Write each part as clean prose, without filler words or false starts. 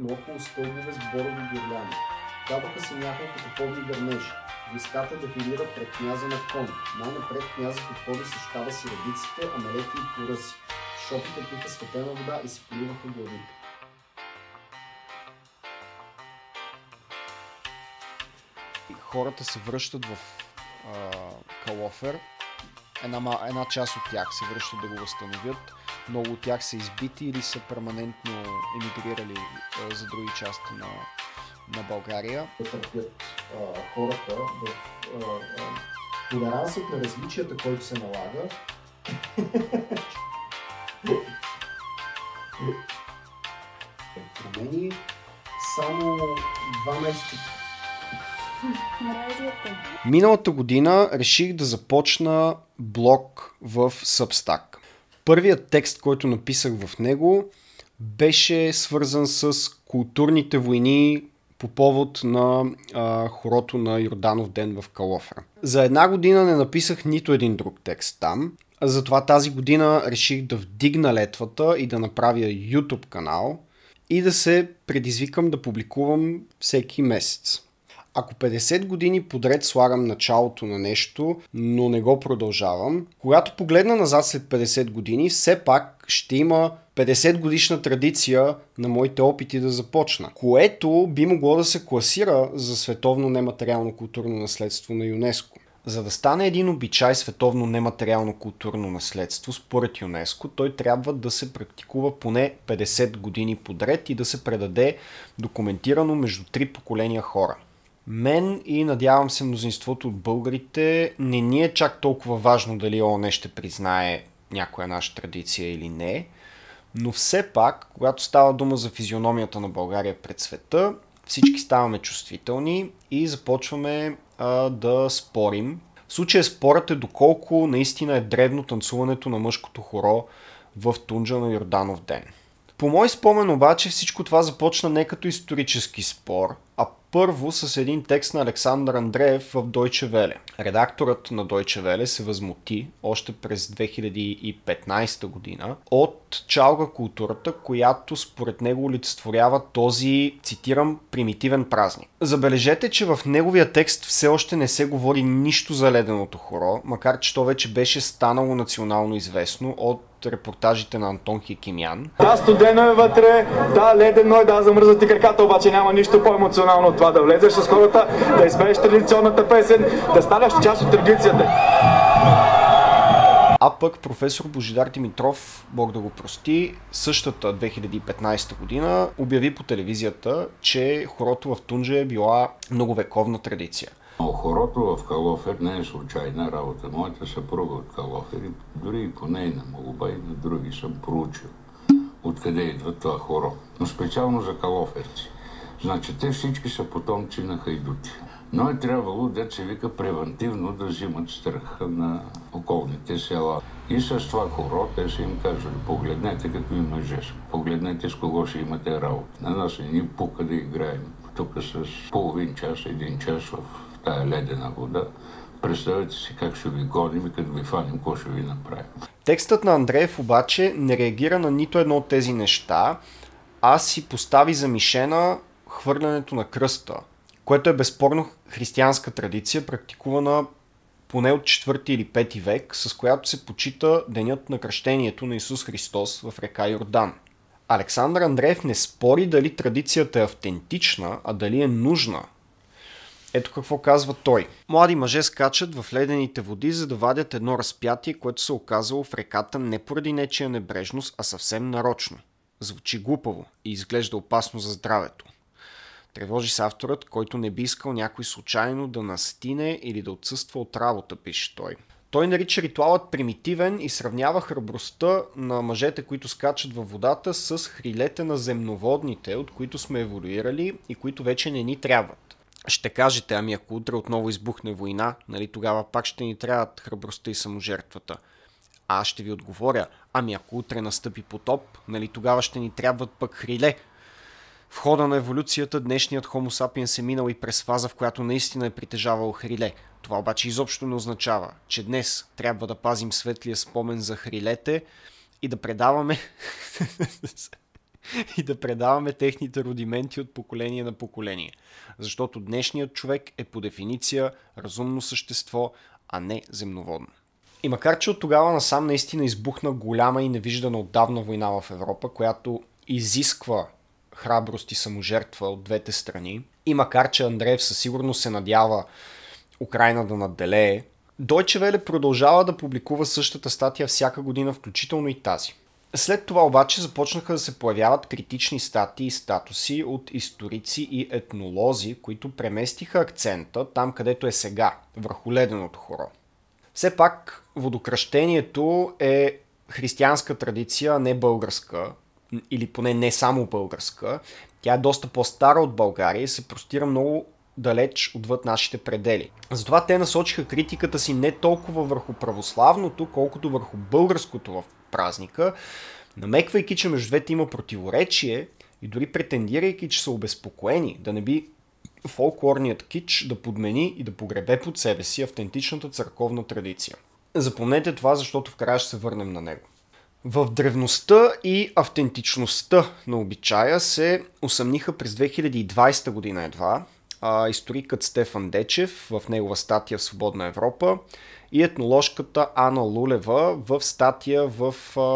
около стълбове с борови гирляни. Дадоха се няколко топовни гърмежи. Войската дефилира пред княза на кон. Най-напред князът отходи с щаба си редиците, амалети и поръси. Шопите пиха светена вода и си поливаха главите. Хората се връщат в Калофер. Една част от тях се връщат да го възстановят. Много от тях са избити или са перманентно емигрирали за други части на България. Да търпят хората в толерансът на различията, който се налага. Промени само 2 месеца. Миналата година реших да започна блог в Substack. Първият текст, който написах в него, беше свързан с културните войни по повод на хорото на Йорданов ден в Калофер. За една година не написах нито един друг текст там, затова тази година реших да вдигна летвата и да направя YouTube канал и да се предизвикам да публикувам всеки месец. Ако 50 години подред слагам началото на нещо, но не го продължавам, когато погледна назад след 50 години, все пак ще има 50 годишна традиция на моите опити да започна, което би могло да се класира за световно нематериално културно наследство на ЮНЕСКО. За да стане един обичай световно нематериално културно наследство, според ЮНЕСКО, той трябва да се практикува поне 50 години подред и да се предаде документирано между 3 поколения хора. Мен и надявам се мнозинството от българите не ни е чак толкова важно дали ООН ще признае някоя наша традиция или не, но все пак, когато става дума за физиономията на България пред света, всички ставаме чувствителни и започваме да спорим. В случая спорът е доколко наистина е древно танцуването на мъжкото хоро в Тунджа на Йорданов ден. По мой спомен обаче всичко това започна не като исторически спор, а първо с един текст на Александър Андреев в Deutsche Welle. Редакторът на Deutsche Welle се възмути още през 2015 година от чалга културата, която според него олицетворява този, цитирам, примитивен празник. Забележете, че в неговия текст все още не се говори нищо за леденото хоро, макар че то вече беше станало национално известно от репортажите на Антон Хикимян. Да, студено е вътре, да, ледено е, да, замръзват ти краката, обаче няма нищо по-емоционално от това да влезеш с хората, да изпееш традиционната песен, да станеш част от традицията. А пък професор Божидар Димитров, Бог да го прости, същата 2015 година обяви по телевизията, че хорото в Тунджа е била многовековна традиция. Хорото в Калофер не е случайна работа. Моята съпруга от Калофер, дори и по нейна молба и на други съм проучил откъде идва това хоро. Но специално за калоферци. Значи те всички са потомци на хайдути. Но е трябвало, дет се вика, превентивно да взимат страха на околните села. И с това хоро те са им казали: погледнете какви мъже са, погледнете с кого ще имате работа. На нас не ни пука да играем тук с половин час, 1 час в тая ледена вода. Представете си как ще ви гоним и като ви фаним, какво ще ви направим. Текстът на Андреев обаче не реагира на нито едно от тези неща, а си постави за мишена хвърлянето на кръста, което е безспорно християнска традиция, практикувана поне от 4 или 5 век, с която се почита денят на кръщението на Исус Христос в река Йордан. Александър Андреев не спори дали традицията е автентична, а дали е нужна. Ето какво казва той. Млади мъже скачат в ледените води, за да вадят едно разпятие, което се оказало в реката не поради нечия небрежност, а съвсем нарочно. Звучи глупаво и изглежда опасно за здравето. Тревожи се авторът, който не би искал някой случайно да настине или да отсъства от работа, пише той. Той нарича ритуалът примитивен и сравнява храбростта на мъжете, които скачат във водата, с хрилете на земноводните, от които сме еволюирали и които вече не ни трябват. Ще кажете: ами ако утре отново избухне война, нали тогава пак ще ни трябват храбростта и саможертвата? А аз ще ви отговоря: ами ако утре настъпи потоп, нали тогава ще ни трябват пък хриле? В хода на еволюцията днешният Homo sapiens е минал и през фаза, в която наистина е притежавал хриле. Това обаче изобщо не означава, че днес трябва да пазим светлия спомен за хрилете и да предаваме и да предаваме техните рудименти от поколение на поколение. Защото днешният човек е по дефиниция разумно същество, а не земноводно. И макар че от тогава насам наистина избухна голяма и невиждана отдавна война в Европа, която изисква храброст и саможертва от двете страни, и макар че Андреев със сигурност се надява Украйна да надделее, Deutsche Welle продължава да публикува същата статия всяка година, включително и тази. След това обаче започнаха да се появяват критични статии и статуси от историци и етнолози, които преместиха акцента там, където е сега, върху леденото хоро. Все пак водокръщението е християнска традиция, а не българска, или поне не само българска. Тя е доста по-стара от България и се простира много далеч отвъд нашите предели. Затова те насочиха критиката си не толкова върху православното, колкото върху българското в празника, намеквайки, че между двете има противоречие и дори претендирайки, че са обезпокоени да не би фолклорният кич да подмени и да погребе под себе си автентичната църковна традиция. Запомнете това, защото в края ще се върнем на него. В древността и автентичността на обичая се усъмниха през 2020 година едва историкът Стефан Дечев в негова статия в Свободна Европа и етноложката Ана Лулева в статия в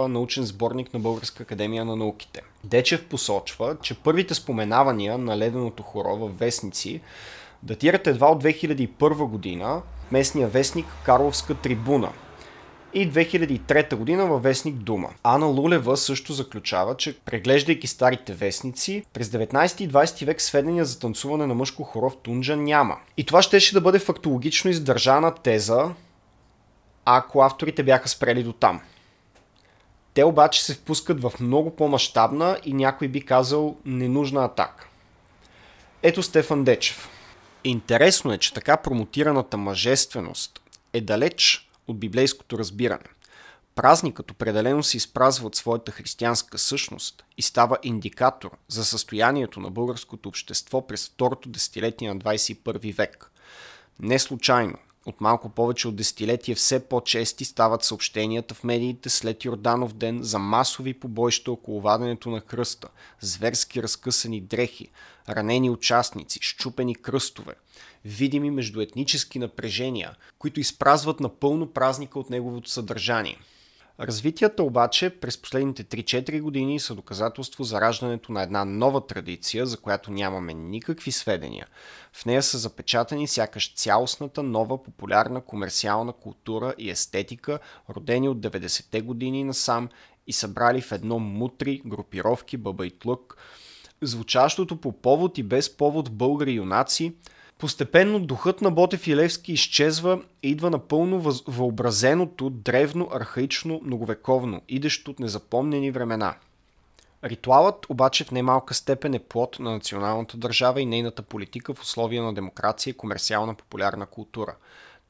научен сборник на Българска академия на науките. Дечев посочва, че първите споменавания на леденото хоро в вестници датират едва от 2001 година в местния вестник Карловска трибуна и 2003 година във вестник Дума. Ана Лулева също заключава, че преглеждайки старите вестници, през 19 и 20 век сведения за танцуване на мъжко хоро в Тунджа няма. И това щеше да бъде фактологично издържана теза, ако авторите бяха спрели до там. Те обаче се впускат в много по-мащабна и някой би казал ненужна атака. Ето Стефан Дечев. Интересно е, че така промотираната мъжественост е далеч от библейското разбиране. Празникът определено се изпразва от своята християнска същност и става индикатор за състоянието на българското общество през второто десетилетие на 21 век. Не случайно, от малко повече от десетилетие все по-чести стават съобщенията в медиите след Йорданов ден за масови побоища около ваденето на кръста, зверски разкъсани дрехи, ранени участници, счупени кръстове, видими междуетнически напрежения, които изпразват напълно празника от неговото съдържание. Развитията обаче през последните 3-4 години са доказателство за раждането на една нова традиция, за която нямаме никакви сведения. В нея са запечатани сякаш цялостната нова популярна комерциална култура и естетика, родени от 90-те години насам и събрали в едно мутри, групировки, бабайтлък, звучащото по повод и без повод българи юнаци. Постепенно духът на Ботев и Левски изчезва и идва напълно въобразеното, древно, архаично, многовековно, идещо от незапомнени времена. Ритуалът обаче в немалка степен е плод на националната държава и нейната политика в условия на демокрация и комерциална популярна култура.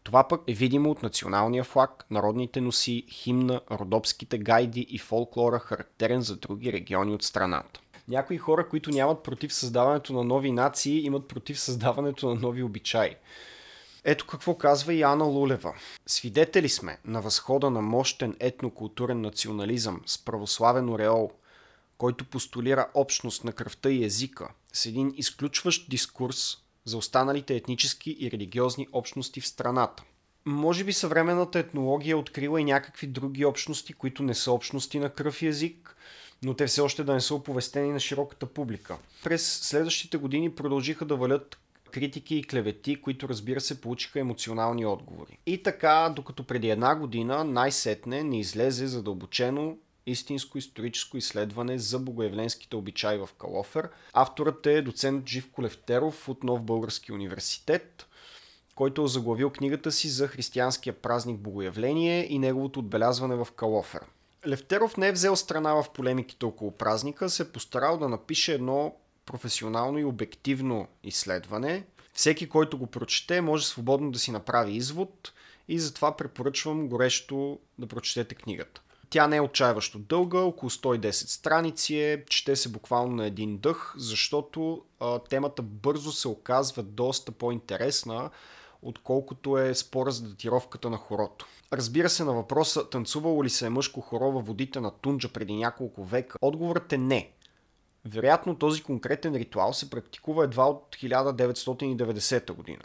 Това пък е видимо от националния флаг, народните носи, химна, родопските гайди и фолклора, характерен за други региони от страната. Някои хора, които нямат против създаването на нови нации, имат против създаването на нови обичаи. Ето какво казва и Ана Лулева. Свидетели сме на възхода на мощен етнокултурен национализъм с православен ореол, който постулира общност на кръвта и езика, с един изключващ дискурс за останалите етнически и религиозни общности в страната. Може би съвременната етнология открила и някакви други общности, които не са общности на кръв и език, но те все още да не са оповестени на широката публика. През следващите години продължиха да валят критики и клевети, които разбира се получиха емоционални отговори. И така, докато преди една година най-сетне не излезе задълбочено истинско историческо изследване за богоявленските обичаи в Калофер. Авторът е доцент Живко Левтеров от Нов български университет, който е заглавил книгата си за християнския празник Богоявление и неговото отбелязване в Калофер. Левтеров не е взел страна в полемиките около празника, се е постарал да напише едно професионално и обективно изследване. Всеки, който го прочете, може свободно да си направи извод и затова препоръчвам горещо да прочетете книгата. Тя не е отчаиващо дълга, около 110 страници е, чете се буквално на един дъх, защото темата бързо се оказва доста по-интересна, отколкото е спора за датировката на хорото. Разбира се, на въпроса танцувало ли се е мъжко хоро във водите на Тунджа преди няколко века, отговорът е не. Вероятно този конкретен ритуал се практикува едва от 1990 година.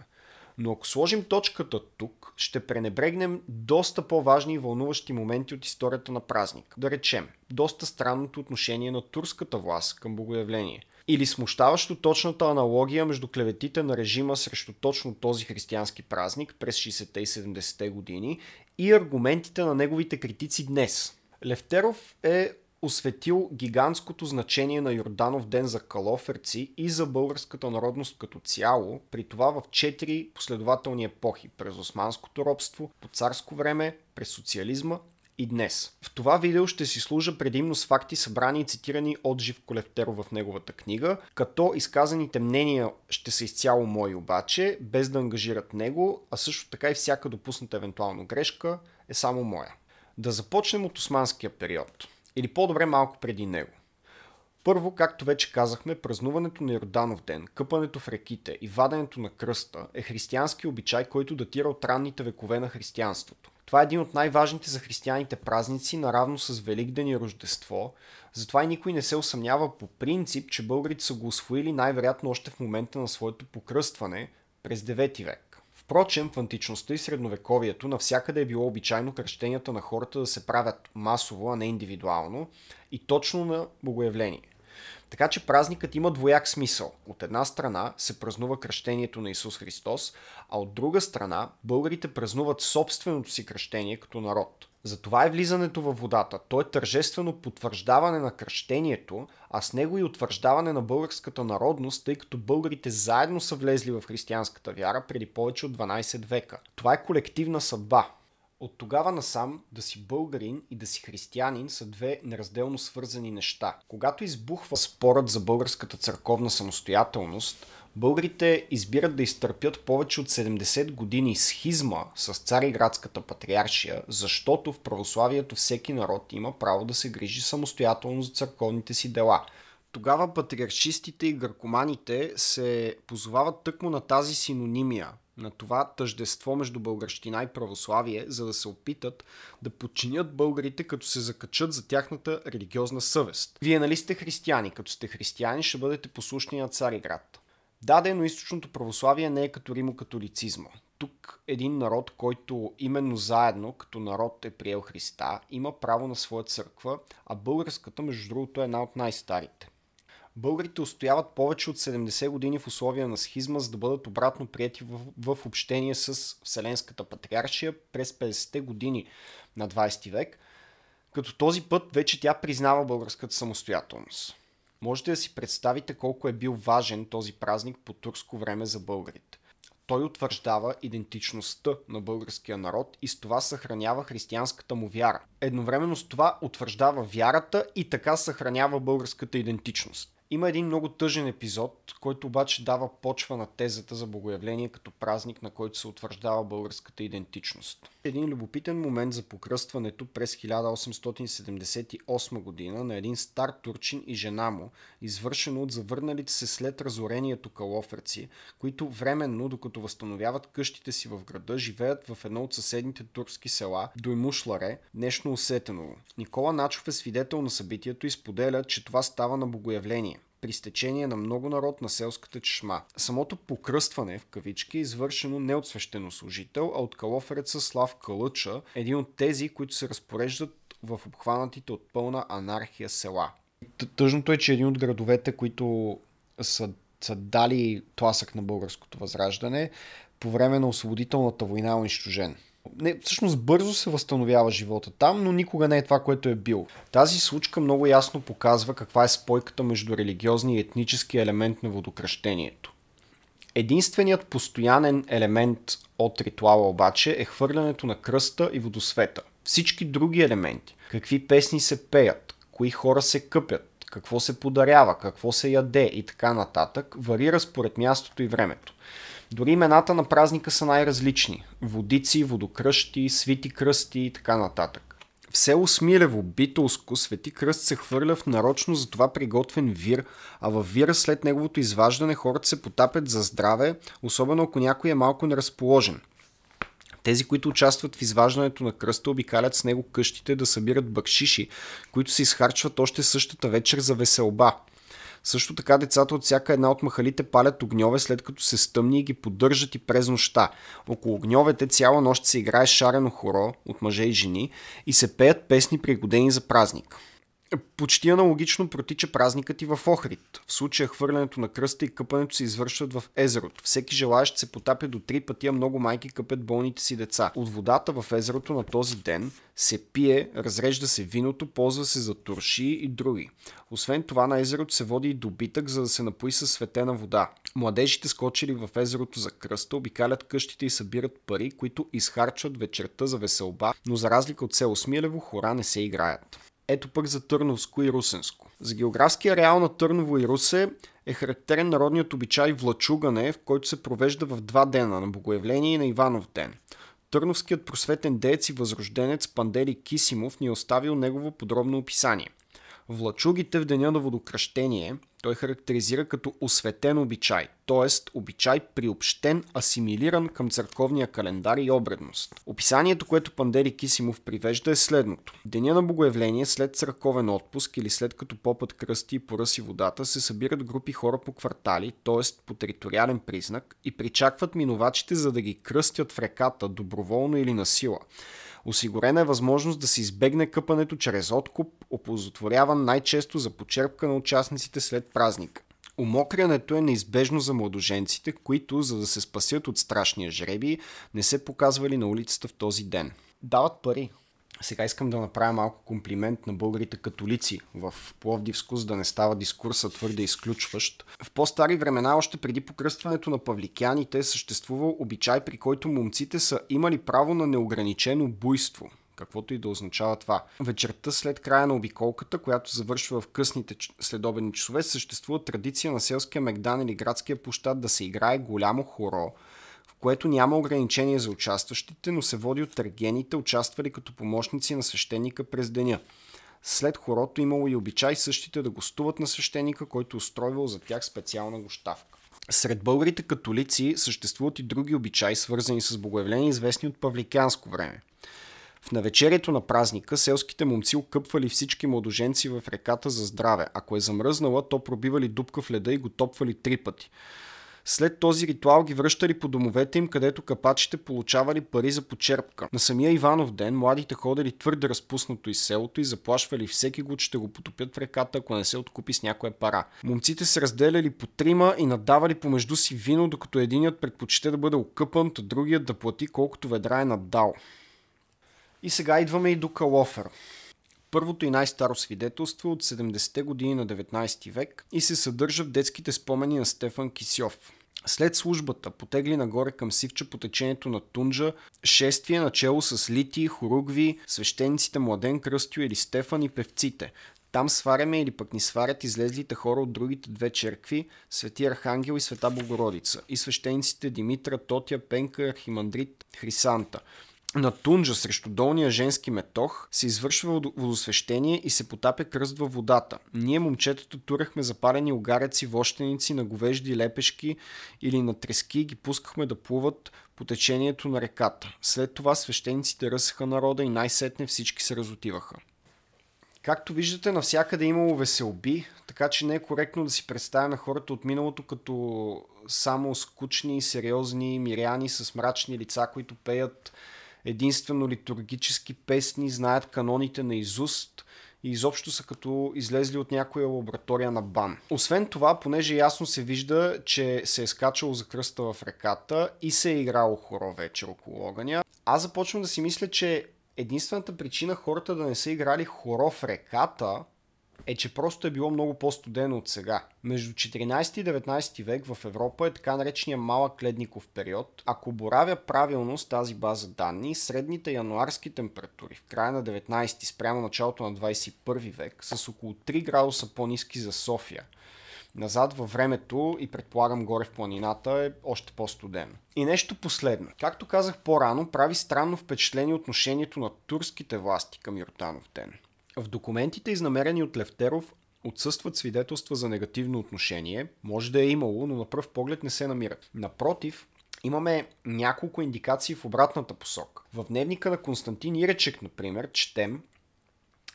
Но ако сложим точката тук, ще пренебрегнем доста по-важни и вълнуващи моменти от историята на празник. Да речем, доста странното отношение на турската власт към богоявление. Или смущаващо точната аналогия между клеветите на режима срещу точно този християнски празник през 60-те и 70-те години и аргументите на неговите критици днес. Левтеров е осветил гигантското значение на Йорданов ден за калоферци и за българската народност като цяло, при това в 4 последователни епохи – през османското робство, по царско време, през социализма и днес. В това видео ще си служа предимно с факти, събрани и цитирани от Живко Левтеров в неговата книга, като изказаните мнения ще са изцяло мои обаче, без да ангажират него, а също така и всяка допусната евентуално грешка е само моя. Да започнем от османския период. Или по-добре малко преди него. Първо, както вече казахме, празнуването на Йорданов ден, къпането в реките и ваденето на кръста е християнски обичай, който датира от ранните векове на християнството. Това е един от най-важните за християните празници, наравно с Великден и Рождество, затова и никой не се усъмнява по принцип, че българите са го усвоили най-вероятно още в момента на своето покръстване през 9 век. Впрочем, в античността и средновековието навсякъде е било обичайно кръщенията на хората да се правят масово, а не индивидуално и точно на богоявление. Така че празникът има двояк смисъл. От една страна се празнува кръщението на Исус Христос, а от друга страна българите празнуват собственото си кръщение като народ. Затова е влизането във водата. То е тържествено потвърждаване на кръщението, а с него и утвърждаване на българската народност, тъй като българите заедно са влезли в християнската вяра преди повече от 12 века. Това е колективна съдба. От тогава насам да си българин и да си християнин са две неразделно свързани неща. Когато избухва спорът за българската църковна самостоятелност, българите избират да изтърпят повече от 70 години схизма с Цариградската патриаршия, защото в православието всеки народ има право да се грижи самостоятелно за църковните си дела. Тогава патриаршистите и гъркоманите се позовават тъкмо на тази синонимия, на това тъждество между българщина и православие, за да се опитат да подчинят българите, като се закачат за тяхната религиозна съвест. Вие нали сте християни? Като сте християни, ще бъдете послушни на Цариград. Да, но източното православие не е като римокатолицизма. Тук един народ, който именно заедно като народ е приел Христа, има право на своя църква, а българската, между другото, е една от най-старите. Българите устояват повече от 70 години в условия на схизма, за да бъдат обратно приети в общение с Вселенската патриаршия през 50-те години на 20 век, като този път вече тя признава българската самостоятелност. Можете да си представите колко е бил важен този празник по турско време за българите. Той утвърждава идентичността на българския народ и с това съхранява християнската му вяра. Едновременно с това утвърждава вярата и така съхранява българската идентичност. Има един много тъжен епизод, който обаче дава почва на тезата за богоявление като празник, на който се утвърждава българската идентичност. Един любопитен момент за покръстването през 1878 година на един стар турчин и жена му, извършено от завърналите се след разорението калоферци, които временно, докато възстановяват къщите си в града, живеят в едно от съседните турски села, Доймушларе, днешно Осетеново. Никола Начов е свидетел на събитието и споделя, че това става на богоявление, при стечение на много народ на селската чешма. Самото покръстване, в кавички, е извършено не от свещенослужител, а от калофереца Слав Калъча, един от тези, които се разпореждат в обхванатите от пълна анархия села. Тъжното е, че един от градовете, които са дали тласък на българското възраждане, по време на освободителната война е унищожен. Всъщност бързо се възстановява живота там, но никога не е това, което е бил. Тази случка много ясно показва каква е спойката между религиозния и етнически елемент на водокръщението. Единственият постоянен елемент от ритуала обаче е хвърлянето на кръста и водосвета. Всички други елементи, какви песни се пеят, кои хора се къпят, какво се подарява, какво се яде и така нататък, варира според мястото и времето. Дори имената на празника са най-различни. Водици, водокръщи, свити кръсти и така нататък. В село Смилево, битолско, Свети кръст се хвърля в нарочно за това приготвен вир, а във вира след неговото изваждане хората се потапят за здраве, особено ако някой е малко неразположен. Тези, които участват в изваждането на кръста, обикалят с него къщите да събират бакшиши, които се изхарчват още същата вечер за веселба. Също така децата от всяка една от махалите палят огньове, след като се стъмни и ги поддържат и през нощта. Около огньовете цяла нощ се играе шарено хоро от мъже и жени и се пеят песни пригодени за празник. Почти аналогично протича празникът и в Охрид. В случая хвърлянето на кръста и къпането се извършват в езерото. Всеки желаещ се потапя до 3 пъти, а много майки къпят болните си деца. От водата в езерото на този ден се пие, разрежда се виното, ползва се за турши и други. Освен това на езерото се води и добитък, за да се напои със светена вода. Младежите, скочили в езерото за кръста, обикалят къщите и събират пари, които изхарчват вечерта за веселба, но за разлика от село Смилево, хора не се играят. Ето пък за Търновско и Русенско. За географския реал на Търново и Русе е характерен народният обичай влачугане, в който се провежда в 2 дена, на Богоявление и на Иванов ден. Търновският просветен деец и възрожденец Пандели Кисимов ни е оставил негово подробно описание. Влачугите в деня на водокръщение той характеризира като осветен обичай, т.е. обичай приобщен, асимилиран към църковния календар и обредност. Описанието, което Пандели Кисимов привежда е следното. Деня на Богоявление, след църковен отпуск или след като попът кръсти и поръси водата, се събират групи хора по квартали, т.е. по териториален признак и причакват минувачите, за да ги кръстят в реката, доброволно или насила. Осигурена е възможност да се избегне къпането чрез откуп, оползотворяван най-често за почерпка на участниците след празника. Умокрянето е неизбежно за младоженците, които, за да се спасят от страшния жребий, не се показвали на улицата в този ден. Дават пари. Сега искам да направя малко комплимент на българите католици в Пловдивско, за да не става дискурса твърде изключващ. В по-стари времена, още преди покръстването на павликяните, съществувал обичай, при който момците са имали право на неограничено буйство, каквото и да означава това. Вечерта след края на обиколката, която завършва в късните следобедни часове, съществува традиция на селския мегдан или градския площад да се играе голямо хоро, което няма ограничение за участващите, но се води от тергените, участвали като помощници на свещеника през деня. След хорото имало и обичай същите да гостуват на свещеника, който устройвал за тях специална гощавка. Сред българите католици съществуват и други обичаи, свързани с богоявление, известни от павликянско време. В навечерието на празника селските момци окъпвали всички младоженци в реката за здраве. Ако е замръзнала, то пробивали дупка в леда и го топвали 3 пъти. След този ритуал ги връщали по домовете им, където капачите получавали пари за почерпка. На самия Иванов ден младите ходили твърде разпуснато из селото и заплашвали всеки го, че ще го потопят в реката, ако не се откупи с някоя пара. Момците се разделяли по 3 и надавали помежду си вино, докато единият предпочете да бъде окъпан, а другият да плати колкото ведра е наддал. И сега идваме и до Калофер. Първото и най-старо свидетелство от 70-те години на 19 век и се съдържа в детските спомени на Стефан Кисьов. След службата потегли нагоре към Сивча по течението на Тунджа, шествие начело с лити, хоругви, свещениците Младен Кръстю или Стефан и певците. Там сваряме или пък ни сварят излезлите хора от другите 2 черкви, Свети Архангел и Света Богородица, и свещениците Димитра, Тотя, Пенка, Архимандрит, Хрисанта. На Тунджа срещу долния женски метох се извършва водосвещение и се потапя кръст във водата. Ние, момчетата, турахме запалени огареци, вощеници на говежди лепешки или на трески и ги пускахме да плуват по течението на реката. След това свещениците ръсаха народа и най-сетне всички се разотиваха. Както виждате, навсякъде имало веселби, така че не е коректно да си представяме хората от миналото като само скучни, сериозни миряни с мрачни лица, които пеят единствено литургически песни, знаят каноните на изуст и изобщо са като излезли от някоя лаборатория на БАН. Освен това, понеже ясно се вижда, че се е скачало за кръста в реката и се е играло хоро вечер около огъня, аз започвам да си мисля, че единствената причина хората да не са играли хоро в реката е, че просто е било много по-студено от сега. Между 14 и 19 век в Европа е така наречения малък ледников период. Ако боравя правилно с тази база данни, средните януарски температури в края на 19 спрямо началото на 21 век с около 3 градуса по-ниски за София. Назад във времето и предполагам горе в планината е още по-студено. И нещо последно. Както казах по-рано, прави странно впечатление отношението на турските власти към Йорданов ден. В документите, изнамерени от Левтеров, отсъстват свидетелства за негативно отношение. Може да е имало, но на пръв поглед не се намират. Напротив, имаме няколко индикации в обратната посока. В дневника на Константин Иречек, например, четем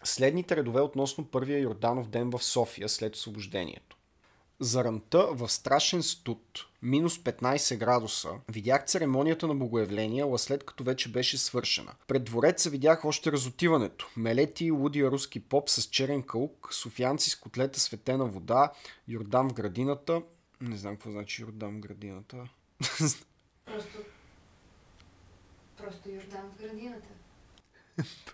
следните редове относно първия Йорданов ден в София след освобождението. заранта в страшен студ, минус 15 градуса, видях церемонията на богоявление, ала след като вече беше свършена. Пред двореца видях още разотиването. Мелети, лудия руски поп с черен каук, софиянци с котлета светена вода, Йордан в градината. Не знам какво значи Йордан в градината. Просто Йордан в градината.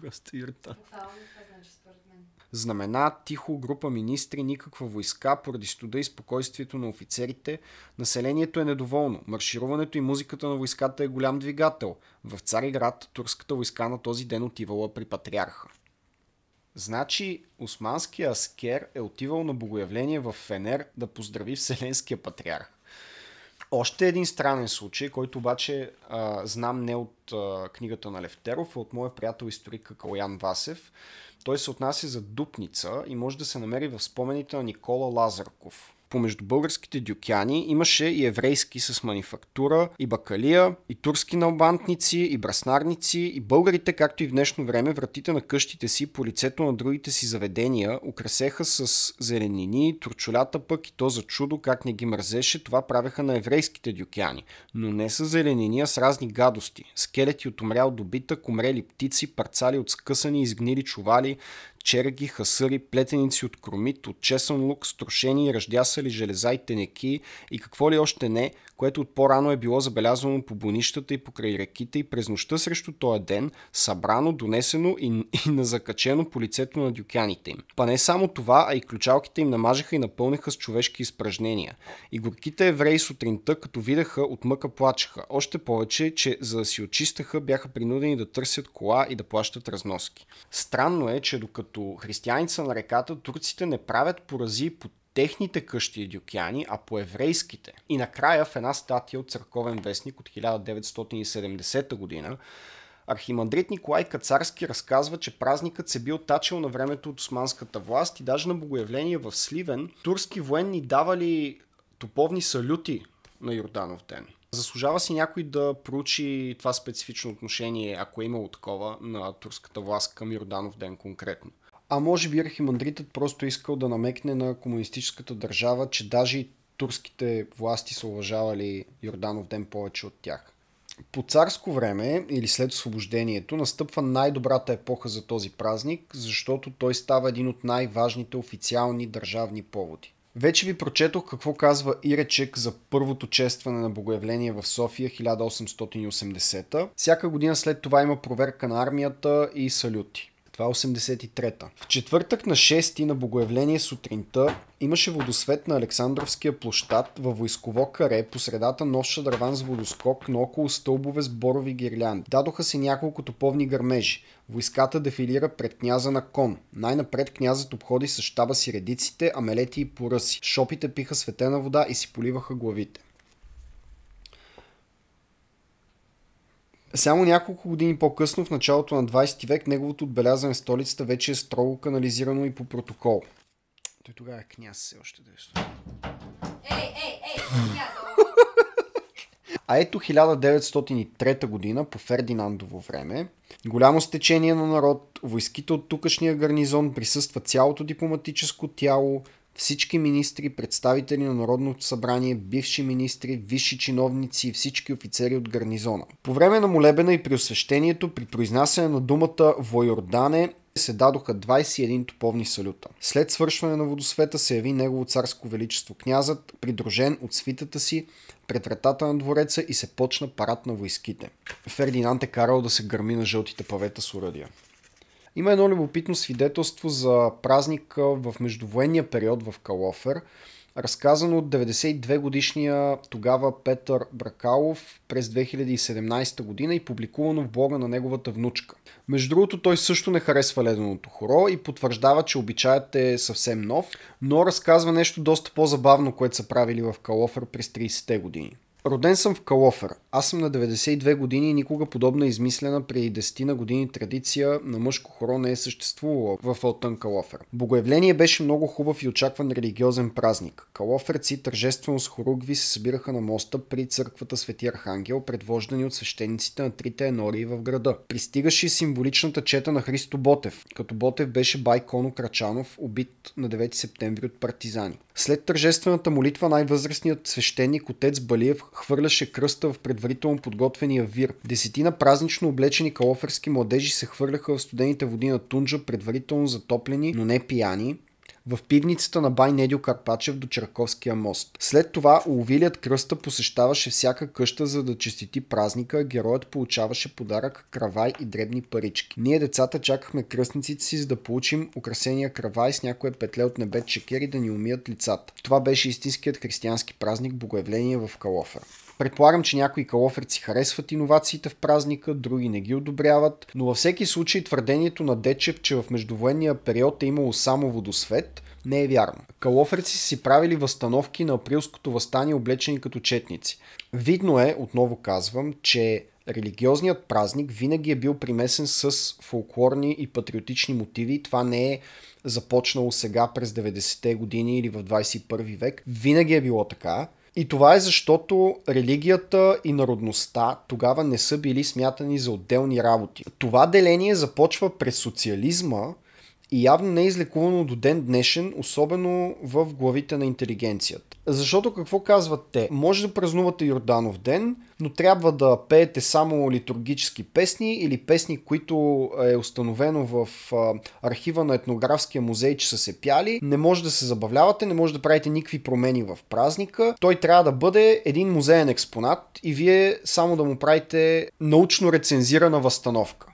Просто Йордан. Буквално това значи според мен. Знамена, тихо, група министри, никаква войска, поради студа и спокойствието на офицерите. Населението е недоволно. Маршируването и музиката на войската е голям двигател. В Цариград турската войска на този ден отивала при патриарха. Значи, османския аскер е отивал на богоявление в Фенер да поздрави Вселенския патриарх. Още един странен случай, който обаче знам не от книгата на Левтеров, а от моя приятел историк Калоян Васев. Той се отнася за Дупница и може да се намери в спомените на Никола Лазарков. Помежду българските дюкяни имаше и еврейски с манифактура, и бакалия, и турски налбантници, и браснарници, и българите, както и в днешно време, вратите на къщите си по лицето на другите си заведения украсеха с зеленини, турчолята пък, и то за чудо как не ги мързеше, това правеха на еврейските дюкяни. Но не с зеленини, а с разни гадости. Скелети от умрял добитък, умрели птици, парцали от скъсани и изгнили чували, черги, хасъри, плетеници от кромит, от чесън лук, струшени, ръждясали железа и тенеки и какво ли още не, което от по-рано е било забелязвано по бунищата и покрай реките и през нощта срещу този ден, събрано, донесено и назакачено по лицето на дюкяните им. Па не само това, а и ключалките им намажеха и напълниха с човешки изпражнения. И горките евреи сутринта, като видяха, от мъка плачеха. Още повече, че за да си очистаха, бяха принудени да търсят кола и да плащат разноски. Странно е, че докато християните са на реката, турците не правят порази по техните къщи и дюкяни, а по еврейските. И накрая в една статия от Църковен вестник от 1970 година архимандрит Николай Кацарски разказва, че празникът се бил тачил на времето от османската власт и даже на богоявление в Сливен турски военни давали топовни салюти на Йорданов ден. Заслужава си някой да проучи това специфично отношение, ако е имало такова, на турската власт към Йорданов ден конкретно. А може би архимандритът просто искал да намекне на комунистическата държава, че даже и турските власти са уважавали Йорданов ден повече от тях. По царско време или след освобождението настъпва най-добрата епоха за този празник, защото той става един от най-важните официални държавни поводи. Вече ви прочетох какво казва Иречек за първото честване на богоявление в София 1880. Всяка година след това има проверка на армията и салюти. Това е 83-та. В четвъртък на 6-ти на богоявление сутринта имаше водосвет на Александровския площад във войсково каре по средата нов шадраван с водоскок, но около стълбове с борови гирлянди. Дадоха се няколко топовни гърмежи. Войската дефилира пред княза на кон. Най-напред князът обходи с щаба си редиците, амелети и поръси. Шопите пиха светена вода и си поливаха главите. Само няколко години по-късно, в началото на 20 век, неговото отбелязване в столицата вече е строго канализирано и по протокол. Той тогава е княз все още да е. А ето 1903 година, по Фердинандово време, голямо стечение на народ, войските от тукашния гарнизон, присъства цялото дипломатическо тяло, всички министри, представители на Народното събрание, бивши министри, висши чиновници и всички офицери от гарнизона. По време на молебена и при освещението, при произнасяне на думата Войордане, се дадоха 21 топовни салюта. След свършване на водосвета се яви негово царско величество князът, придружен от свитата си, пред вратата на двореца и се почна парад на войските. Фердинанд е карал да се гърми на жълтите павета с оръдия. Има едно любопитно свидетелство за празника в междувоенния период в Калофер, разказано от 92 годишния тогава Петър Бракалов през 2017 година и публикувано в блога на неговата внучка. Между другото, той също не харесва леденото хоро и потвърждава, че обичаят е съвсем нов, но разказва нещо доста по-забавно, което са правили в Калофер през 30-те години. Роден съм в Калофер. Аз съм на 92 години и никога подобна измислена преди 10 на години традиция на мъжко хоро не е съществувала в Алтън Калофер. Богоявление беше много хубав и очакван религиозен празник. Калоферци тържествено с хоругви се събираха на моста при църквата Свети Архангел, предвождани от свещениците на трите енории в града. Пристигаше и символичната чета на Христо Ботев, като Ботев беше бай Коно Крачанов, убит на 9 септември от партизани. След тържествената молитва най-възрастният свещеник отец Балиев хвърляше кръста в предварително подготвения вир. 10 празнично облечени калоферски младежи се хвърляха в студените води на Тунджа, предварително затоплени, но не пияни, в пивницата на бай Недю Карпачев до Черковския мост. След това уловилият кръста посещаваше всяка къща, за да честити празника, героят получаваше подарък кравай и дребни парички. Ние децата чакахме кръстниците си, за да получим украсения кравай с някое петле от небе чекери да ни умият лицата. Това беше истинският християнски празник Богоявление в Калофер. Предполагам, че някои калоферци харесват иновациите в празника, други не ги одобряват, но във всеки случай твърдението на Дечев, че в междувоенния период е имало само водосвет, не е вярно. Калоферци си правили възстановки на априлското въстание, облечени като четници. Видно е, отново казвам, че религиозният празник винаги е бил примесен с фолклорни и патриотични мотиви. Това не е започнало сега през 90-те години или в 21 век. Винаги е било така. И това е защото религията и народността тогава не са били смятани за отделни работи. Това деление започва през социализма и явно не е излекувано до ден днешен, особено в главите на интелигенцията. Защото какво казват те? Може да празнувате Йорданов ден, но трябва да пеете само литургически песни или песни, които е установено в архива на етнографския музей, че са се пяли. Не може да се забавлявате, не може да правите никакви промени в празника. Той трябва да бъде един музеен експонат и вие само да му правите научно рецензирана възстановка.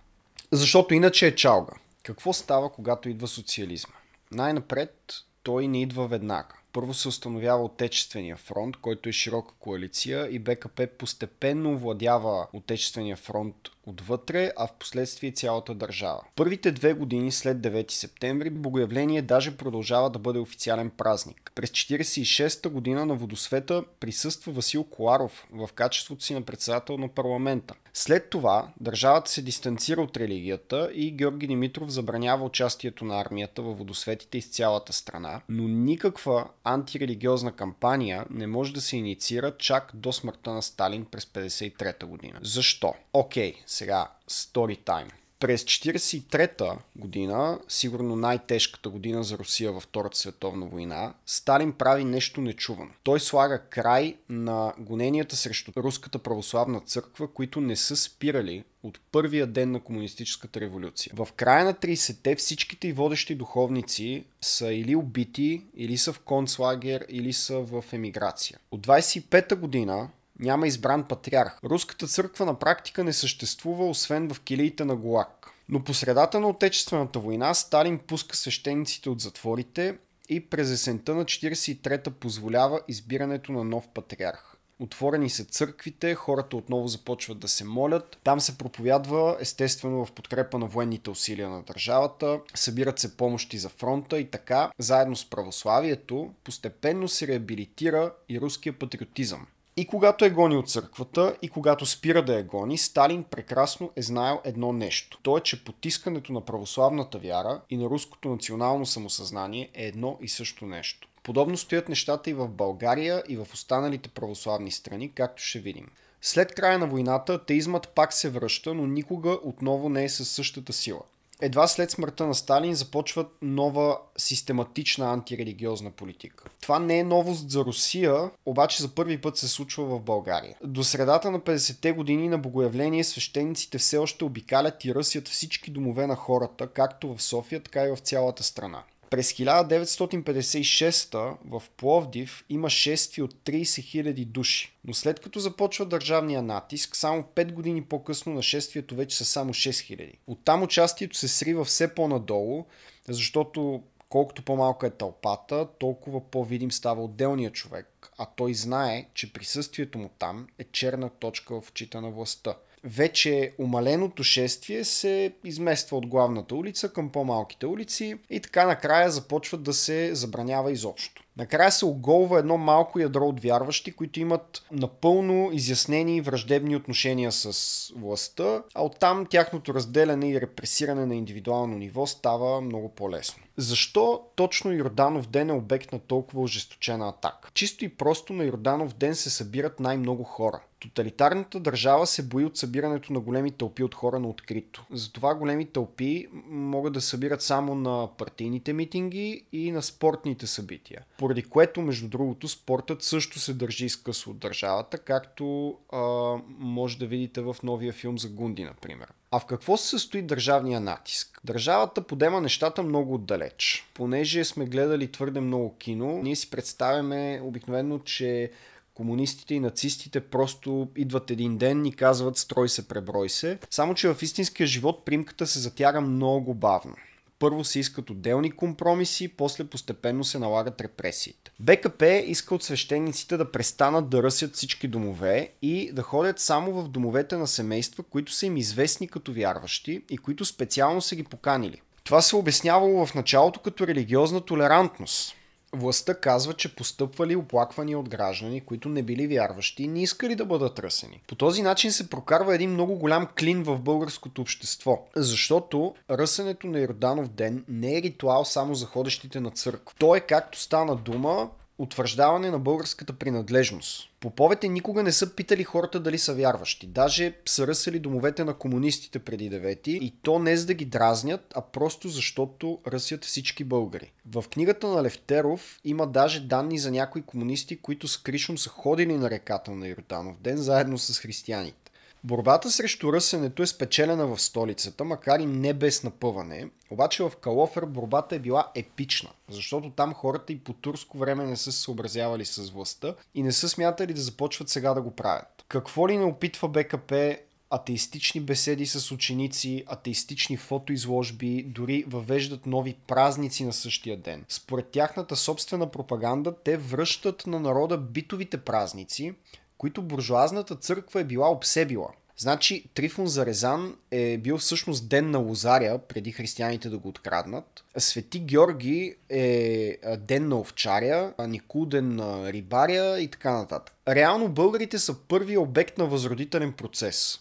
Защото иначе е чалга. Какво става, когато идва социализма? Най-напред той не идва веднага. Първо се установява Отечествения фронт, който е широка коалиция и БКП постепенно владява Отечествения фронт отвътре, а в последствие цялата държава. Първите 2 години след 9 септември Богоявление даже продължава да бъде официален празник. През 1946 година на Водосвета присъства Васил Коларов в качеството си на председател на парламента. След това държавата се дистанцира от религията и Георги Димитров забранява участието на армията във водосветите из цялата страна, но никаква антирелигиозна кампания не може да се инициира чак до смъртта на Сталин през 1953 година. Защо? Окей, сега story time. През 1943 година, сигурно най-тежката година за Русия във Втората световна война, Сталин прави нещо нечувано. Той слага край на гоненията срещу Руската православна църква, които не са спирали от първия ден на комунистическата революция. В края на 30-те всичките и водещи духовници са или убити, или са в концлагер, или са в емиграция. От 25-та година няма избран патриарх. Руската църква на практика не съществува, освен в килиите на ГУЛАГ. Но по средата на Отечествената война Сталин пуска свещениците от затворите и през есента на 1943-та позволява избирането на нов патриарх. Отворени са църквите, хората отново започват да се молят. Там се проповядва естествено в подкрепа на военните усилия на държавата, събират се помощи за фронта и така, заедно с православието, постепенно се реабилитира и руския патриотизъм. И когато е гонил църквата, и когато спира да я гони, Сталин прекрасно е знаел едно нещо. То е, че потискането на православната вяра и на руското национално самосъзнание е едно и също нещо. Подобно стоят нещата и в България, и в останалите православни страни, както ще видим. След края на войната атеизмът пак се връща, но никога отново не е със същата сила. Едва след смъртта на Сталин започват нова систематична антирелигиозна политика. Това не е новост за Русия, обаче за първи път се случва в България. До средата на 50-те години на Богоявление свещениците все още обикалят и ръсят всички домове на хората, както в София, така и в цялата страна. През 1956 в Пловдив има шествие от 30 000 души, но след като започва държавния натиск, само 5 години по-късно на шествието вече са само 6 000. Оттам участието се срива все по-надолу, защото колкото по-малка е тълпата, толкова по-видим става отделният човек, а той знае, че присъствието му там е черна точка в очите на властта. Вече умаленото шествие се измества от главната улица към по-малките улици и така накрая започва да се забранява изобщо. Накрая се оголва едно малко ядро от вярващи, които имат напълно изяснени враждебни отношения с властта, а оттам тяхното разделяне и репресиране на индивидуално ниво става много по-лесно. Защо точно Йорданов ден е обект на толкова ожесточена атака? Чисто и просто на Йорданов ден се събират най-много хора. Тоталитарната държава се бои от събирането на големи тълпи от хора на открито. Затова големи тълпи могат да събират само на партийните митинги и на спортните събития. Поради което, между другото, спортът също се държи изкъсо от държавата, както може да видите в новия филм за Гунди, например. А в какво се състои държавния натиск? Държавата подема нещата много отдалеч. Понеже сме гледали твърде много кино, ние си представяме обикновено, че комунистите и нацистите просто идват един ден и казват строй се, преброй се. Само че в истинския живот примката се затяга много бавно. Първо се искат отделни компромиси, после постепенно се налагат репресиите. БКП иска от свещениците да престанат да ръсят всички домове и да ходят само в домовете на семейства, които са им известни като вярващи и които специално са ги поканили. Това се обяснявало в началото като религиозна толерантност. Властта казва, че постъпвали оплаквания от граждани, които не били вярващи и не искали да бъдат ръсени. По този начин се прокарва един много голям клин в българското общество, защото ръсенето на Йорданов ден не е ритуал само за ходещите на църква. То е, както стана дума, утвърждаване на българската принадлежност. Поповете никога не са питали хората дали са вярващи. Даже са ръсали домовете на комунистите преди 9 и то не за да ги дразнят, а просто защото ръсят всички българи. В книгата на Левтеров има даже данни за някои комунисти, които с кришом са ходили на реката на Йорданов ден заедно с християните. Борбата срещу ръсенето е спечелена в столицата, макар и не без напъване, обаче в Калофер борбата е била епична, защото там хората и по турско време не са се съобразявали с властта и не са смятали да започват сега да го правят. Какво ли не опитва БКП? Атеистични беседи с ученици, атеистични фотоизложби, дори въвеждат нови празници на същия ден. Според тяхната собствена пропаганда, те връщат на народа битовите празници, които буржоазната църква е била обсебила. Значи Трифон Зарезан е бил всъщност ден на Лозаря, преди християните да го откраднат. Свети Георги е ден на овчаря, Никул ден на рибаря и така нататък. Реално българите са първият обект на възродителен процес.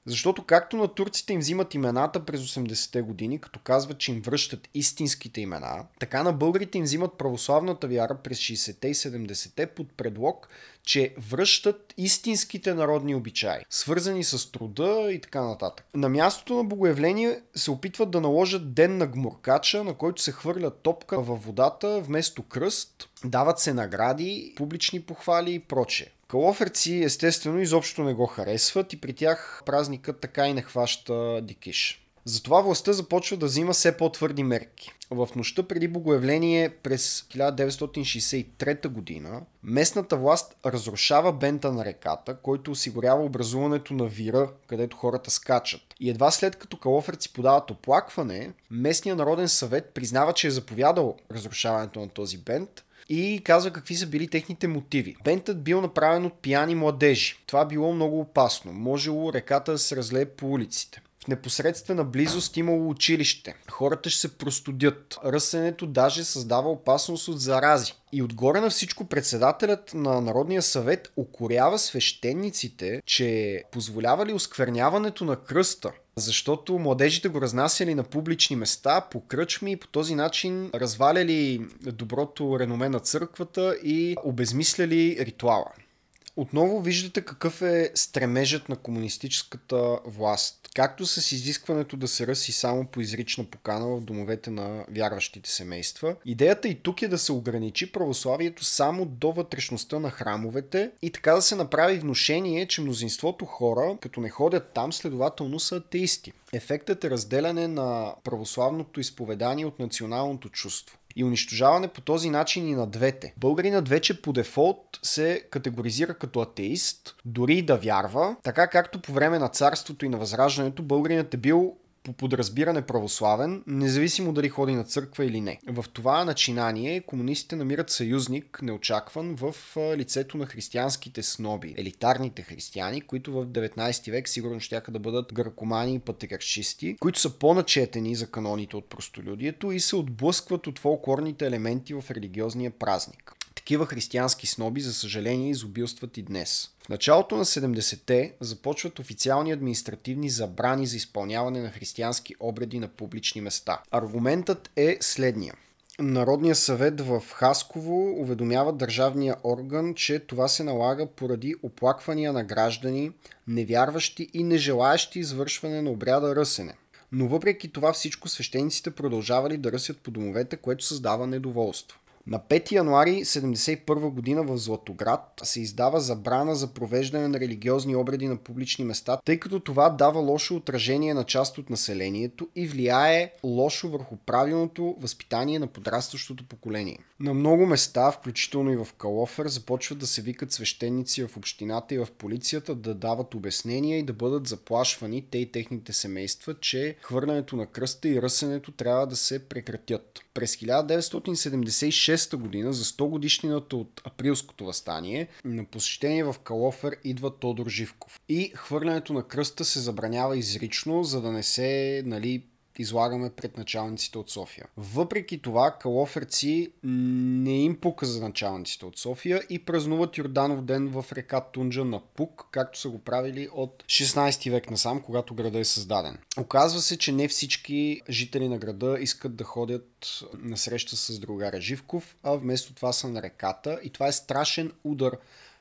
Защото както на турците им взимат имената през 80-те години, като казват, че им връщат истинските имена, така на българите им взимат православната вяра през 60-те и 70-те под предлог, че връщат истинските народни обичаи, свързани с труда и така нататък. На мястото на богоявление се опитват да наложат ден на гмуркача, на който се хвърля топка във водата вместо кръст, дават се награди, публични похвали и прочее. Калоферци естествено изобщо не го харесват и при тях празникът така и не хваща дикиш. Затова властта започва да взима все по-твърди мерки. В нощта преди богоявление през 1963 година местната власт разрушава бента на реката, който осигурява образуването на вира, където хората скачат. И едва след като калоферци подават оплакване, местният народен съвет признава, че е заповядал разрушаването на този бент и казва какви са били техните мотиви. Бентът бил направен от пияни младежи. Това било много опасно. Можело реката да се разлее по улиците. В непосредствена близост имало училище. Хората ще се простудят. Ръсенето даже създава опасност от зарази. И отгоре на всичко председателят на Народния съвет укорява свещениците, че позволявали оскверняването на кръста, защото младежите го разнасяли на публични места, по кръчми и по този начин разваляли доброто реноме на църквата и обезмисляли ритуала. Отново виждате какъв е стремежът на комунистическата власт. Както с изискването да се ръси само по изрична покана в домовете на вярващите семейства. Идеята и тук е да се ограничи православието само до вътрешността на храмовете и така да се направи внушение, че мнозинството хора, като не ходят там, следователно са атеисти. Ефектът е разделяне на православното изповедание от националното чувство. И унищожаване по този начин и на двете. Българинът вече по дефолт се категоризира като атеист, дори и да вярва, така както по време на царството и на възраждането българинът е бил по подразбиране православен, независимо дали ходи на църква или не. В това начинание комунистите намират съюзник неочакван в лицето на християнските сноби, елитарните християни, които в 19 век сигурно щяха да бъдат гракомани и патриаршисти, които са по-начетени за каноните от простолюдието и се отблъскват от фолклорните елементи в религиозния празник. Такива християнски сноби, за съжаление, изобилстват и днес. В началото на 70-те започват официални административни забрани за изпълняване на християнски обреди на публични места. Аргументът е следния. Народният съвет в Хасково уведомява държавния орган, че това се налага поради оплаквания на граждани, невярващи и нежелаещи извършване на обряда ръсене. Но въпреки това всичко свещениците продължавали да ръсят по домовете, което създава недоволство. На 5 януари 1971 година в Златоград се издава забрана за провеждане на религиозни обреди на публични места, тъй като това дава лошо отражение на част от населението и влияе лошо върху правилното възпитание на подрастващото поколение. На много места, включително и в Калофер, започват да се викат свещеници в общината и в полицията да дават обяснения и да бъдат заплашвани те и техните семейства, че хвърлянето на кръста и ръсенето трябва да се прекратят. През 1976 година, за 100 годишнината от Априлското въстание, на посещение в Калофер идва Тодор Живков. И хвърлянето на кръста се забранява изрично, за да не се, излагаме пред началниците от София. Въпреки това, калоферци не им пука за началниците от София и празнуват Йорданов ден в река Тунджа на Пук, както са го правили от 16 век насам, когато града е създаден. Оказва се, че не всички жители на града искат да ходят на среща с другаря Живков, а вместо това са на реката и това е страшен удар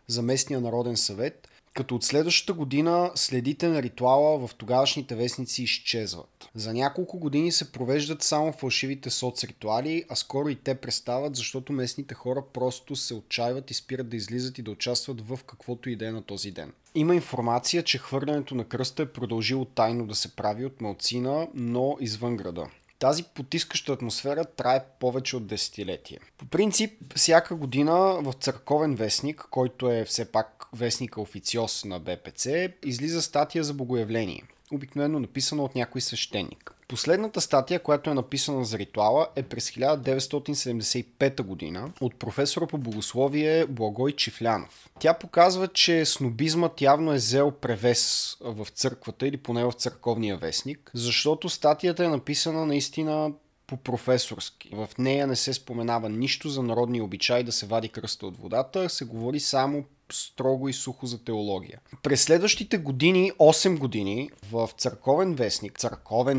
за местния народен съвет, като от следващата година следите на ритуала в тогавашните вестници изчезват. За няколко години се провеждат само фалшивите соцритуали, а скоро и те престават, защото местните хора просто се отчаиват и спират да излизат и да участват в каквото и да е на този ден. Има информация, че хвърлянето на кръста е продължило тайно да се прави от малцина, но извън града. Тази потискаща атмосфера трае повече от десетилетие. По принцип, всяка година в църковен вестник, който е все пак вестника официоз на БПЦ, излиза статия за богоявление, обикновено написана от някой свещеник. Последната статия, която е написана за ритуала, е през 1975 година от професора по богословие Благой Чифлянов. Тя показва, че снобизмът явно е взел превес в църквата или поне в църковния вестник, защото статията е написана наистина по-професорски. В нея не се споменава нищо за народни обичаи да се вади кръста от водата, се говори само строго и сухо за теология. През следващите години, 8 години, в църковен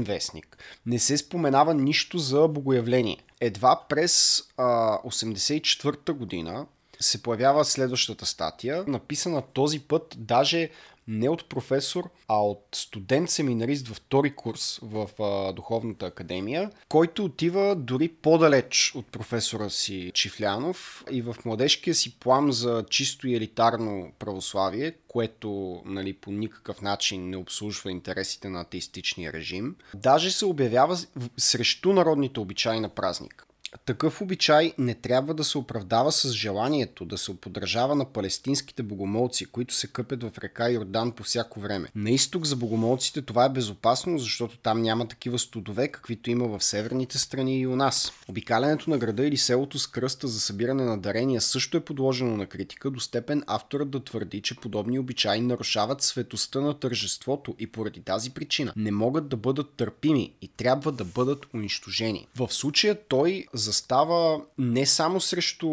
вестник, не се споменава нищо за богоявление. Едва през 1984 година се появява следващата статия, написана този път даже не от професор, а от студент-семинарист във втори курс в Духовната академия, който отива дори по-далеч от професора си Чифлянов и в младежкия си план за чисто и елитарно православие, което по никакъв начин не обслужва интересите на атеистичния режим, даже се обявява срещу народните обичаи на празника. Такъв обичай не трябва да се оправдава с желанието да се подражава на палестинските богомолци, които се къпят в река Йордан по всяко време. На изток за богомолците това е безопасно, защото там няма такива студове, каквито има в северните страни и у нас. Обикалянето на града или селото с кръста за събиране на дарения също е подложено на критика, до степен авторът да твърди, че подобни обичаи нарушават светостта на тържеството и поради тази причина не могат да бъдат търпими и трябва да бъдат унищожени. В случая той застава не само срещу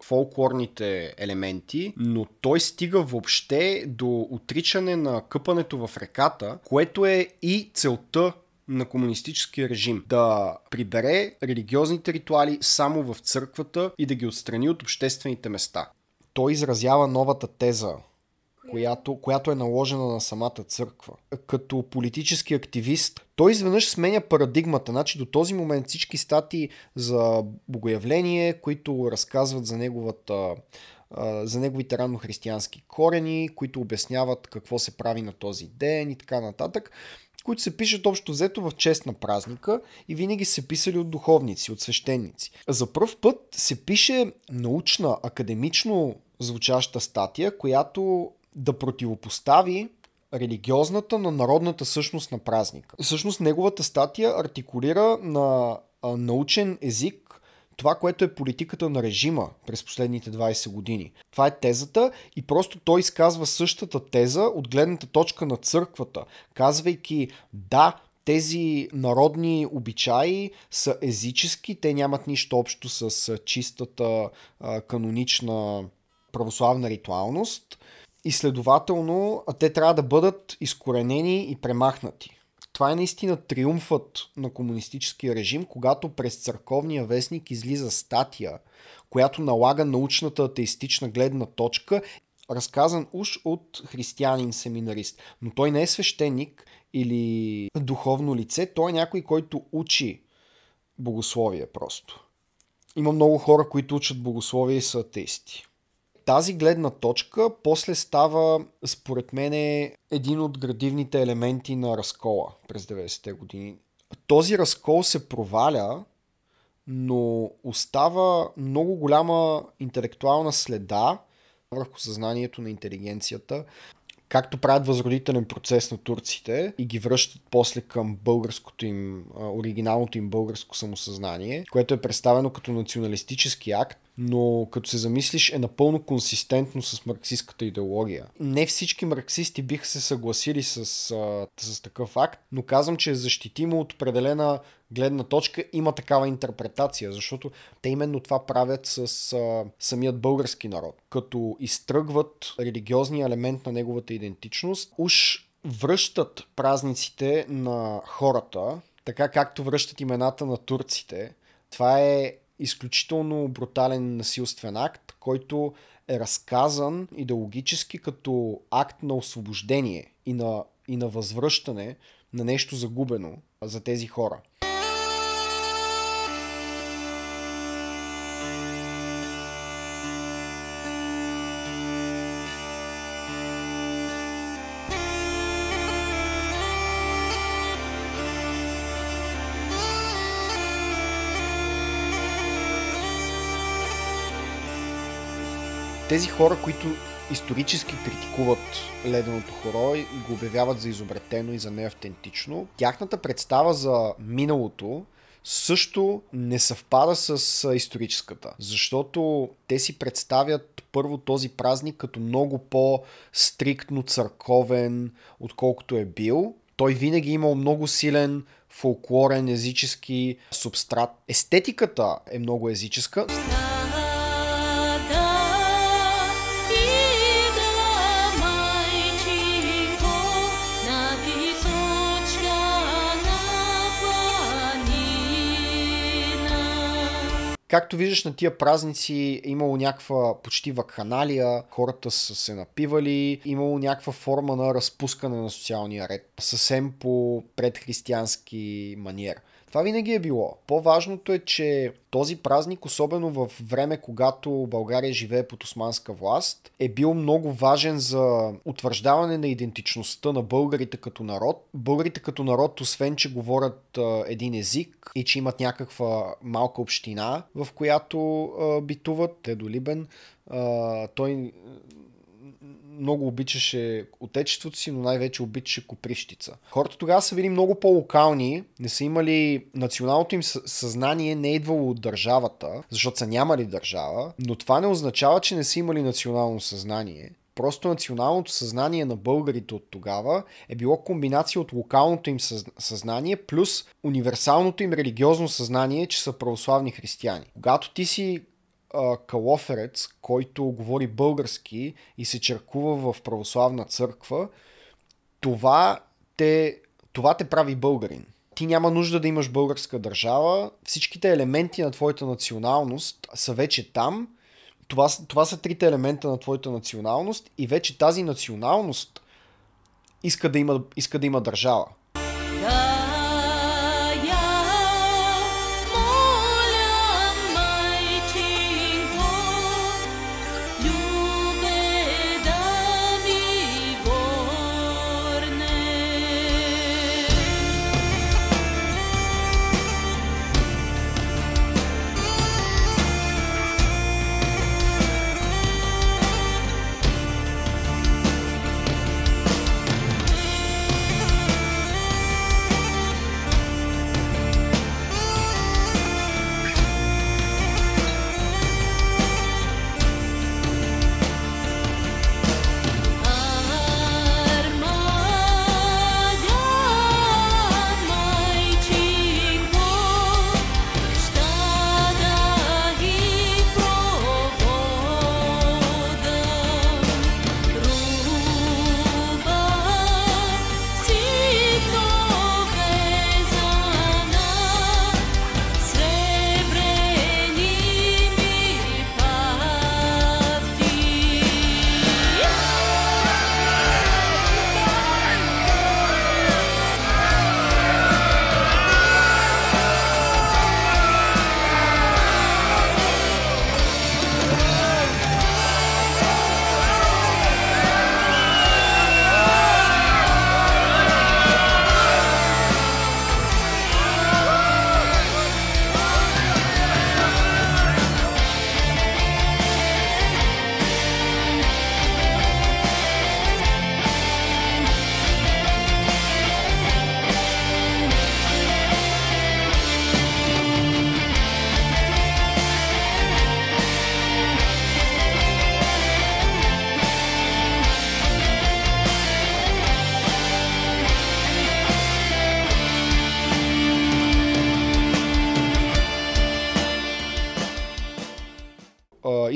фолклорните елементи, но той стига въобще до отричане на къпането в реката, което е и целта на комунистическия режим. Да прибере религиозните ритуали само в църквата и да ги отстрани от обществените места. Той изразява новата теза, която е наложена на самата църква. Като политически активист, той изведнъж сменя парадигмата. Значи до този момент всички статии за богоявление, които разказват за неговите раннохристиянски корени, които обясняват какво се прави на този ден и така нататък, които се пишат общо взето в чест на празника и винаги се писали от духовници, от свещеници. За пръв път се пише научна, академично звучаща статия, която да противопостави религиозната, на народната същност на празника. Всъщност неговата статия артикулира на научен език това, което е политиката на режима през последните 20 години. Това е тезата и просто той изказва същата теза от гледната точка на църквата, казвайки да, тези народни обичаи са езически, те нямат нищо общо с чистата канонична православна ритуалност и следователно те трябва да бъдат изкоренени и премахнати. Това е наистина триумфът на комунистическия режим, когато през църковния вестник излиза статия, която налага научната атеистична гледна точка, разказан уж от християнин-семинарист. Но той не е свещеник или духовно лице, той е някой, който учи богословие просто. Има много хора, които учат богословие и са атеисти. Тази гледна точка после става, според мен, един от градивните елементи на разкола през 90-те години. Този разкол се проваля, но остава много голяма интелектуална следа върху съзнанието на интелигенцията, както правят възродителен процес на турците и ги връщат после към българското им, оригиналното им българско самосъзнание, което е представено като националистически акт, но като се замислиш е напълно консистентно с марксистката идеология. Не всички марксисти биха се съгласили с такъв акт, но казвам, че е защитимо от определена гледна точка, има такава интерпретация, защото те именно това правят с самият български народ. Като изтръгват религиозния елемент на неговата идентичност, уж връщат празниците на хората, така както връщат имената на турците. Това е изключително брутален насилствен акт, който е разказан идеологически като акт на освобождение и на възвръщане на нещо загубено за тези хора. Тези хора, които исторически критикуват Леденото хоро и го обявяват за изобретено и за неавтентично, тяхната представа за миналото също не съвпада с историческата, защото те си представят първо този празник като много по-стриктно църковен, отколкото е бил. Той винаги имал много силен фолклорен езически субстрат. Естетиката е много езическа. Както виждаш, на тия празници е имало някаква почти вакханалия, хората са се напивали, имало някаква форма на разпускане на социалния ред, съвсем по предхристиянски маниер. Това винаги е било. По-важното е, че този празник, особено в време, когато България живее под османска власт, е бил много важен за утвърждаване на идентичността на българите като народ. Българите като народ, освен че говорят един език и че имат някаква малка община, в която битуват, Тедолибен, той много обичаше отечеството си, но най-вече обичаше Копривщица. Хората тогава са били много по-локални, не са имали националното им съзнание, не е идвало от държавата, защото са нямали държава, но това не означава, че не са имали национално съзнание. Просто националното съзнание на българите от тогава е било комбинация от локалното им съзнание плюс универсалното им религиозно съзнание, че са православни християни. Когато ти си калоферец, който говори български и се черкува в православна църква, това те прави българин. Ти няма нужда да имаш българска държава, всичките елементи на твоята националност са вече там. Това са трите елемента на твоята националност и вече тази националност иска да има държава.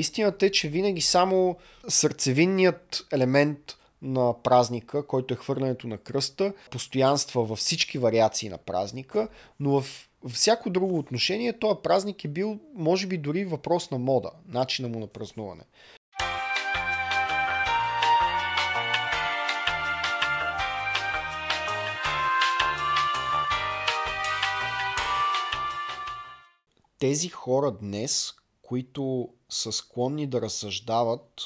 Истината е, че винаги само сърцевинният елемент на празника, който е хвърлянето на кръста, постоянства във всички вариации на празника, но в всяко друго отношение този празник е бил, може би, дори въпрос на мода, начина му на празнуване. Тези хора днес, които са склонни да разсъждават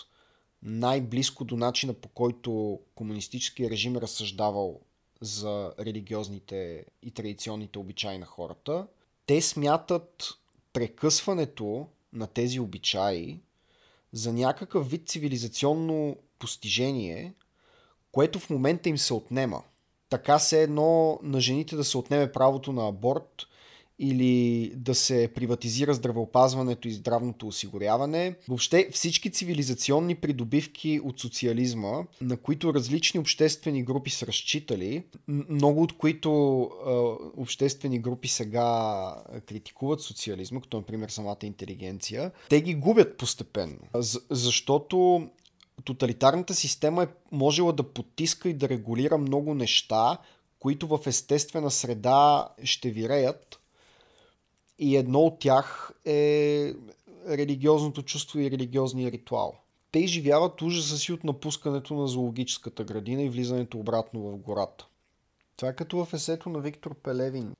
най-близко до начина, по който комунистическия режим е разсъждавал за религиозните и традиционните обичаи на хората, те смятат прекъсването на тези обичаи за някакъв вид цивилизационно постижение, което в момента им се отнема. Така се едно на жените да се отнеме правото на аборт, или да се приватизира здравеопазването и здравното осигуряване. Въобще всички цивилизационни придобивки от социализма, на които различни обществени групи са разчитали, много от които обществени групи сега критикуват социализма, като например самата интелигенция, те ги губят постепенно. Защото тоталитарната система е можела да потиска и да регулира много неща, които в естествена среда ще виреят. И едно от тях е религиозното чувство и религиозния ритуал. Те изживяват ужаса си от напускането на зоологическата градина и влизането обратно в гората. Това е като в есето на Виктор Пелевин,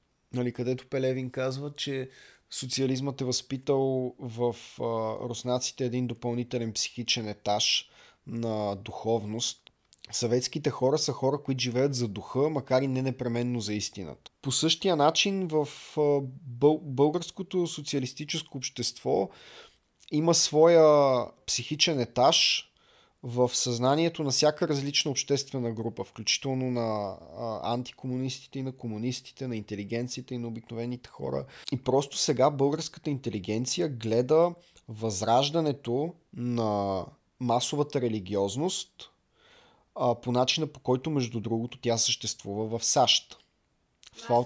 където Пелевин казва, че социализмът е възпитал в руснаците един допълнителен психичен етаж на духовност. Съветските хора са хора, които живеят за духа, макар и не непременно за истината. По същия начин в българското социалистическо общество има своя психичен етаж в съзнанието на всяка различна обществена група, включително на антикомунистите и на комунистите, на интелигенцията и на обикновените хора. И просто сега българската интелигенция гледа възраждането на масовата религиозност по начина, по който, между другото, тя съществува в САЩ. В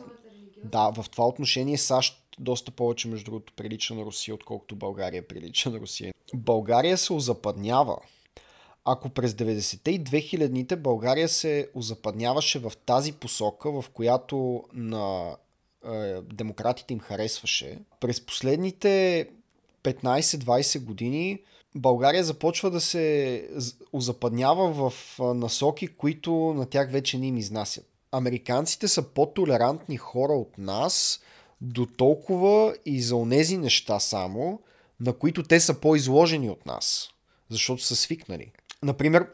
това отношение САЩ доста повече, между другото, прилича на Русия, отколкото България прилича на Русия. България се озападнява. Ако през 90-те и 2000-те България се озападняваше в тази посока, в която на демократите им харесваше, през последните 15-20 години България започва да се озападнява в насоки, които на тях вече не им изнасят. Американците са по-толерантни хора от нас до толкова и за онези неща само, на които те са по-изложени от нас, защото са свикнали. Например,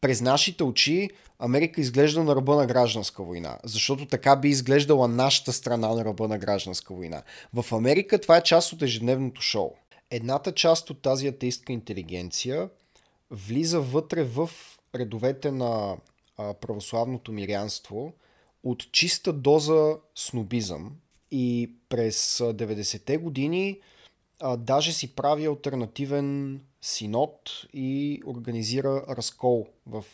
през нашите очи Америка изглежда на ръба на гражданска война, защото така би изглеждала нашата страна на ръба на гражданска война. В Америка това е част от ежедневното шоу. Едната част от тази атеистка интелигенция влиза вътре в редовете на православното мирянство от чиста доза снобизъм и през 90-те години даже си прави алтернативен синод и организира разкол в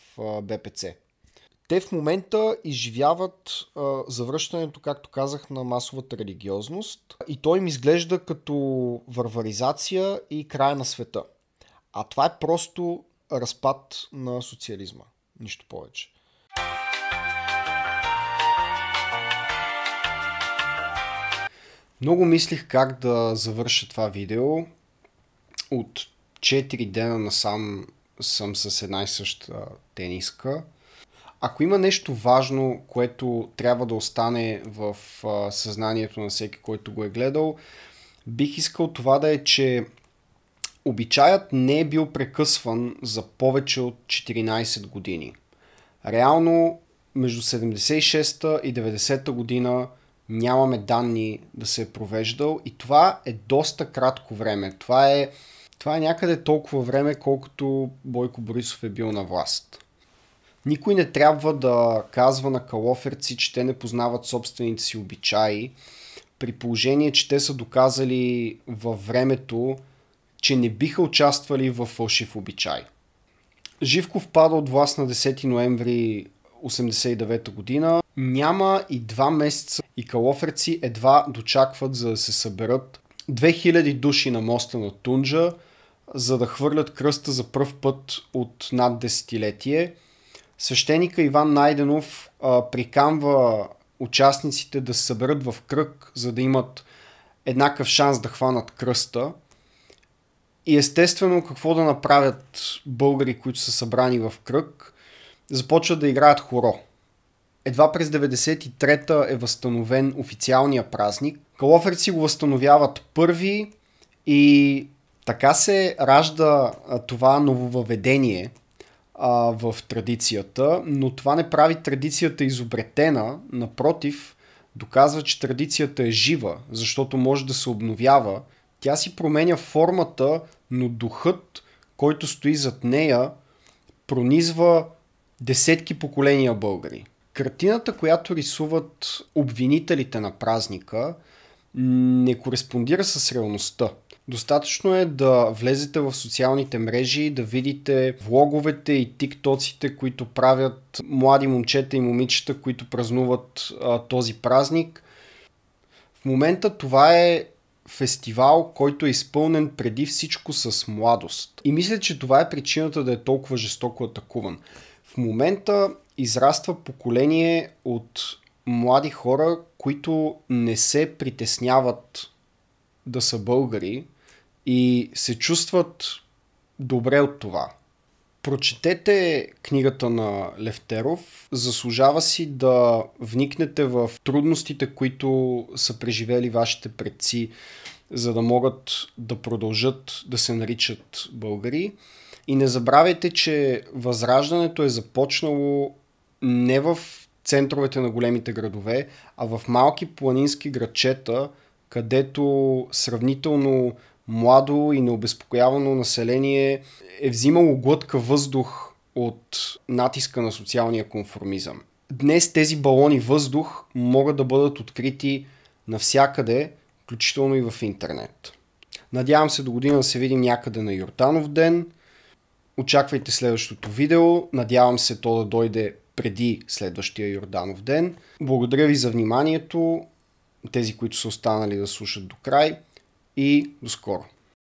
БПЦ. Те в момента изживяват завръщането, както казах, на масовата религиозност и той им изглежда като варваризация и края на света. А това е просто разпад на социализма. Нищо повече. Много мислих как да завърша това видео. От 4 дена насам съм с една и съща тениска. Ако има нещо важно, което трябва да остане в съзнанието на всеки, който го е гледал, бих искал това да е, че обичаят не е бил прекъсван за повече от 14 години. Реално между 76-та и 90-та година нямаме данни да се е провеждал и това е доста кратко време. Това е някъде толкова време, колкото Бойко Борисов е бил на власт. Никой не трябва да казва на калоферци, че те не познават собствените си обичаи, при положение, че те са доказали във времето, че не биха участвали в фалшив обичай. Живков пада от власт на 10 ноември 1989 година. Няма и 2 месеца и калоферци едва дочакват, за да се съберат 2000 души на моста на Тунджа, за да хвърлят кръста за пръв път от над десетилетие. Свещеника Иван Найденов приканва участниците да се съберат в кръг, за да имат еднакъв шанс да хванат кръста. И естествено какво да направят българи, които са събрани в кръг? Започват да играят хоро. Едва през 93-та е възстановен официалния празник. Калоферци го възстановяват първи и така се ражда това нововъведение в традицията, но това не прави традицията изобретена, напротив, доказва, че традицията е жива, защото може да се обновява. Тя си променя формата, но духът, който стои зад нея, пронизва десетки поколения българи. Картината, която рисуват обвинителите на празника, не кореспондира с реалността. Достатъчно е да влезете в социалните мрежи, да видите влоговете и тиктоците, които правят млади момчета и момичета, които празнуват този празник. В момента това е фестивал, който е изпълнен преди всичко с младост. И мисля, че това е причината да е толкова жестоко атакуван. В момента израства поколение от млади хора, които не се притесняват да са българи и се чувстват добре от това. Прочетете книгата на Левтеров. Заслужава си да вникнете в трудностите, които са преживели вашите предци, за да могат да продължат да се наричат българи. И не забравяйте, че възраждането е започнало не в центровете на големите градове, а в малки планински градчета, където сравнително младо и необезпокоявано население е взимало глътка въздух от натиска на социалния конформизъм. Днес тези балони въздух могат да бъдат открити навсякъде, включително и в интернет. Надявам се до година да се видим някъде на Йорданов ден. Очаквайте следващото видео. Надявам се то да дойде преди следващия Йорданов ден. Благодаря ви за вниманието, тези, които са останали да слушат до край, и до скоро.